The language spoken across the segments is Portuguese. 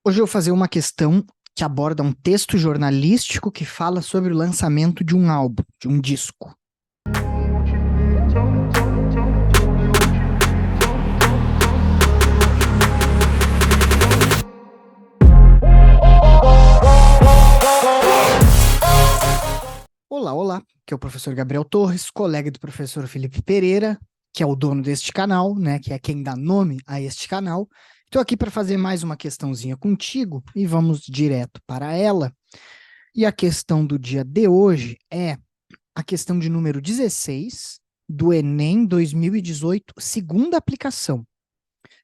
Hoje eu vou fazer uma questão que aborda um texto jornalístico que fala sobre o lançamento de um álbum, de um disco. Olá, olá, que é o professor Gabriel Torres, colega do professor Felipe Pereira, que é o dono deste canal, né, que é quem dá nome a este canal. Estou aqui para fazer mais uma questãozinha contigo e vamos direto para ela. E a questão do dia de hoje é a questão de número 16 do Enem 2018, segunda aplicação.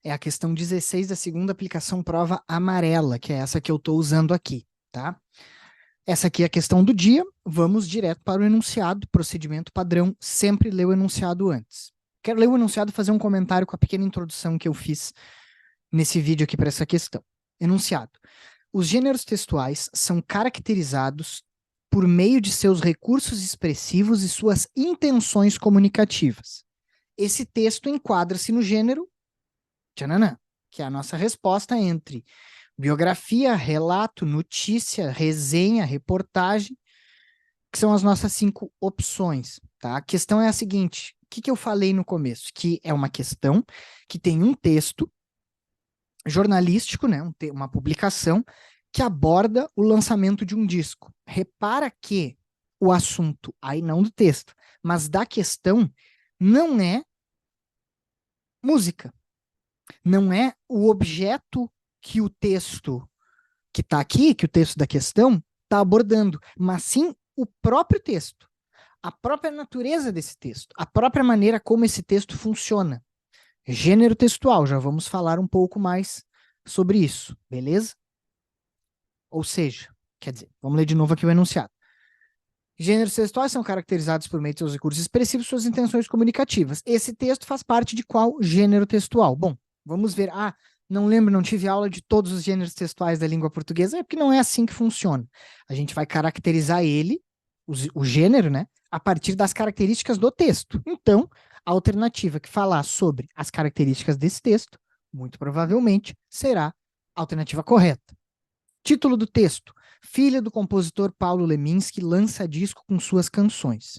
É a questão 16 da segunda aplicação prova amarela, que é essa que eu estou usando aqui, tá? Essa aqui é a questão do dia, vamos direto para o enunciado, procedimento padrão, sempre ler o enunciado antes. Quero ler o enunciado e fazer um comentário com a pequena introdução que eu fiz nesse vídeo aqui para essa questão. Enunciado. Os gêneros textuais são caracterizados por meio de seus recursos expressivos e suas intenções comunicativas. Esse texto enquadra-se no gênero tchananã, que é a nossa resposta entre biografia, relato, notícia, resenha, reportagem, que são as nossas 5 opções, tá? A questão é a seguinte, o que eu falei no começo? Que é uma questão que tem um texto jornalístico, né? Uma publicação que aborda o lançamento de um disco. Repara que o assunto, aí não do texto, mas da questão, não é música. Não é o objeto que o texto que está aqui, que o texto da questão está abordando, mas sim o próprio texto, a própria natureza desse texto, a própria maneira como esse texto funciona. Gênero textual, já vamos falar um pouco mais sobre isso, beleza? Ou seja, quer dizer, vamos ler de novo aqui o enunciado. Gêneros textuais são caracterizados por meio de seus recursos expressivos e suas intenções comunicativas. Esse texto faz parte de qual gênero textual? Bom, vamos ver. Não lembro, não tive aula de todos os gêneros textuais da língua portuguesa, é porque não é assim que funciona. A gente vai caracterizar ele, o gênero, né, a partir das características do texto. Então, a alternativa que falar sobre as características desse texto, muito provavelmente, será a alternativa correta. Título do texto: Filha do compositor Paulo Leminski lança disco com suas canções.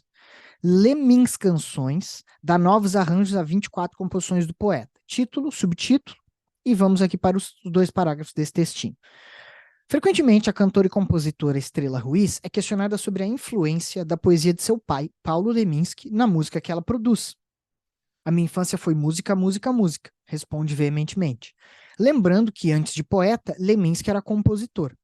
Lemins Canções dá novos arranjos a 24 composições do poeta. Título, subtítulo, e vamos aqui para os 2 parágrafos desse textinho. Frequentemente, a cantora e compositora Estrela Ruiz é questionada sobre a influência da poesia de seu pai, Paulo Leminski, na música que ela produz. A minha infância foi música, música, música, responde veementemente. Lembrando que, antes de poeta, Leminski era compositor.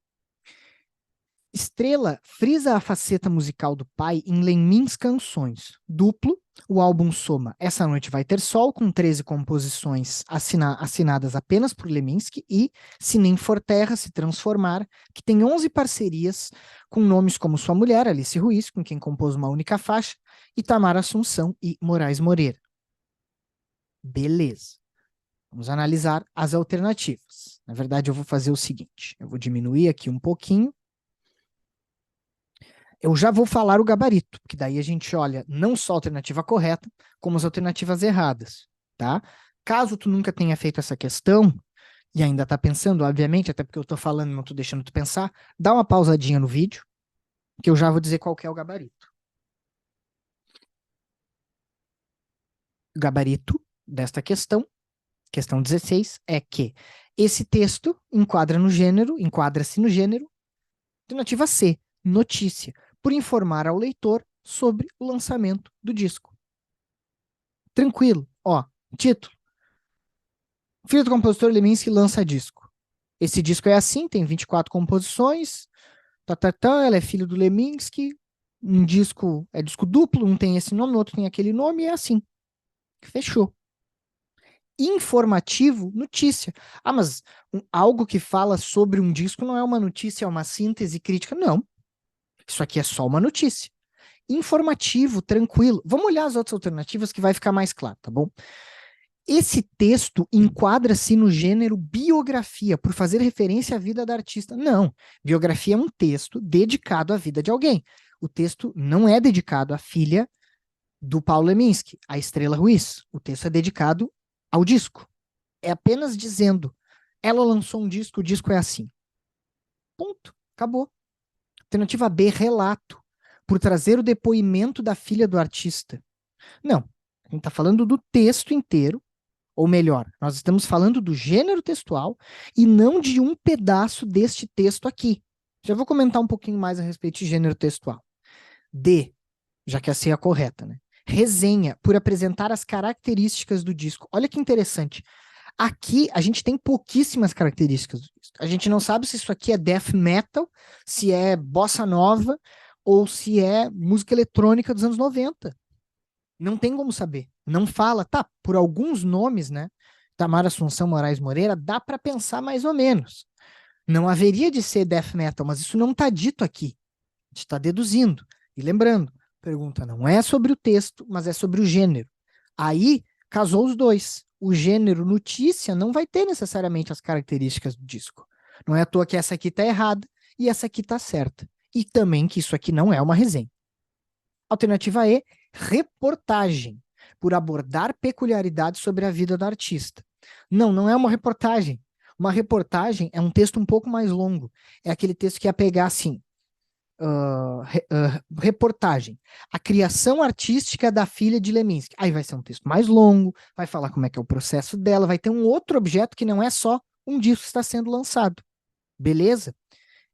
Estrela frisa a faceta musical do pai em Lemins Canções. Duplo, o álbum soma Essa Noite Vai Ter Sol, com 13 composições assinadas apenas por Leminski, e Se Nem For Terra, Se Transformar, que tem 11 parcerias com nomes como sua mulher, Alice Ruiz, com quem compôs uma única faixa, Itamar Assunção e Moraes Moreira. Beleza. Vamos analisar as alternativas. Na verdade, eu vou fazer o seguinte, eu vou diminuir aqui um pouquinho. Eu já vou falar o gabarito, porque daí a gente olha não só a alternativa correta, como as alternativas erradas, tá? Caso tu nunca tenha feito essa questão, e ainda tá pensando, obviamente, até porque eu tô falando e não tô deixando tu pensar, dá uma pausadinha no vídeo, que eu já vou dizer qual que é o gabarito. O gabarito desta questão 16, é que esse texto enquadra-se no gênero, alternativa C, notícia, por informar ao leitor sobre o lançamento do disco. Tranquilo, ó, título. Filho do compositor Leminski lança disco. Esse disco é assim, tem 24 composições, ela é filho do Leminski, um disco é disco duplo, um tem esse nome, o outro tem aquele nome, e é assim. Fechou. Informativo, notícia. Mas algo que fala sobre um disco não é uma notícia, é uma síntese crítica. Não. Isso aqui é só uma notícia. Informativo, tranquilo. Vamos olhar as outras alternativas que vai ficar mais claro, tá bom? Esse texto enquadra-se no gênero biografia, por fazer referência à vida da artista. Não. Biografia é um texto dedicado à vida de alguém. O texto não é dedicado à filha do Paulo Leminski, a Estrela Ruiz. O texto é dedicado ao disco. É apenas dizendo Ela lançou um disco, o disco é assim. Ponto. Acabou. Alternativa B, relato. Por trazer o depoimento da filha do artista. Não. A gente está falando do texto inteiro, ou melhor, nós estamos falando do gênero textual e não de um pedaço deste texto aqui. Já vou comentar um pouquinho mais a respeito de gênero textual. D, já que essa é a correta, né? Resenha, por apresentar as características do disco. Olha que interessante. Aqui a gente tem pouquíssimas características do disco. A gente não sabe se isso aqui é death metal, se é bossa nova ou se é música eletrônica dos anos 90. Não tem como saber. Não fala, tá, por alguns nomes, né? Tamara Assunção Moraes Moreira, dá para pensar mais ou menos. Não haveria de ser death metal, mas isso não está dito aqui. A gente está deduzindo. E lembrando, pergunta não é sobre o texto, mas é sobre o gênero. Aí, casou os dois. O gênero notícia não vai ter necessariamente as características do disco. Não é à toa que essa aqui está errada e essa aqui está certa. E também que isso aqui não é uma resenha. Alternativa E, reportagem, por abordar peculiaridades sobre a vida do artista. Não, não é uma reportagem. Uma reportagem é um texto um pouco mais longo. É aquele texto que ia pegar assim, reportagem. A criação artística da filha de Leminski. Aí vai ser um texto mais longo, vai falar como é que é o processo dela, vai ter um outro objeto que não é só um disco que está sendo lançado. Beleza?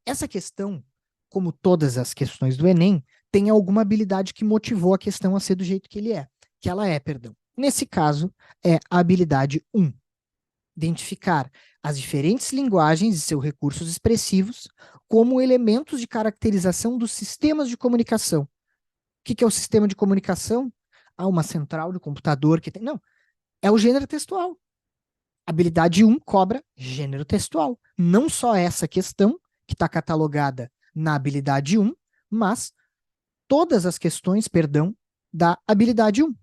Essa questão, como todas as questões do Enem, tem alguma habilidade que motivou a questão a ser do jeito que ele é. Que ela é, perdão. Nesse caso, é a habilidade 1. Identificar as diferentes linguagens e seus recursos expressivos como elementos de caracterização dos sistemas de comunicação. O que é o sistema de comunicação? Ah, uma central de computador que tem. Não, é o gênero textual. Habilidade 1 cobra gênero textual. Não só essa questão, que está catalogada na habilidade 1, mas todas as questões, perdão, da habilidade 1.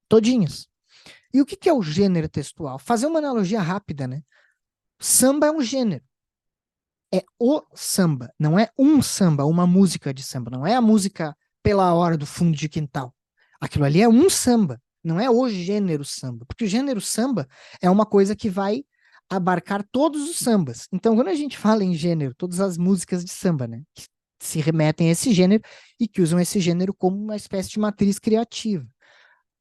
Todinhas. E o que é o gênero textual? Fazer uma analogia rápida, né? Samba é um gênero. É o samba. Não é um samba, uma música de samba. Não é a música pela hora do fundo de quintal. Aquilo ali é um samba. Não é o gênero samba. Porque o gênero samba é uma coisa que vai abarcar todos os sambas. Então, quando a gente fala em gênero, todas as músicas de samba, né? Que se remetem a esse gênero e que usam esse gênero como uma espécie de matriz criativa.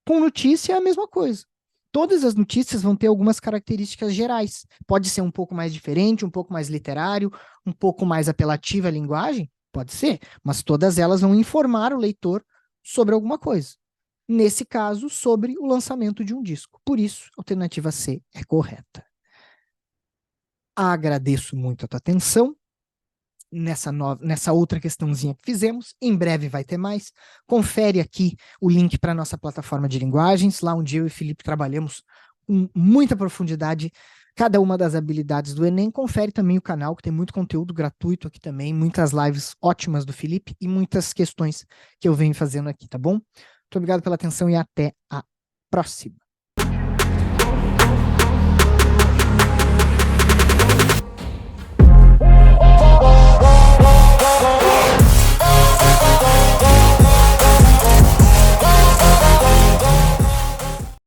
Com notícia é a mesma coisa. Todas as notícias vão ter algumas características gerais. Pode ser um pouco mais diferente, um pouco mais literário, um pouco mais apelativa à linguagem? Pode ser, mas todas elas vão informar o leitor sobre alguma coisa. Nesse caso, sobre o lançamento de um disco. Por isso, a alternativa C é correta. Agradeço muito a tua atenção nessa outra questãozinha que fizemos. Em breve vai ter mais. Confere aqui o link para a nossa plataforma de linguagens, lá onde eu e Felipe trabalhamos com muita profundidade cada uma das habilidades do Enem. Confere também o canal, que tem muito conteúdo gratuito aqui também, muitas lives ótimas do Felipe e muitas questões que eu venho fazendo aqui, tá bom? Muito obrigado pela atenção e até a próxima.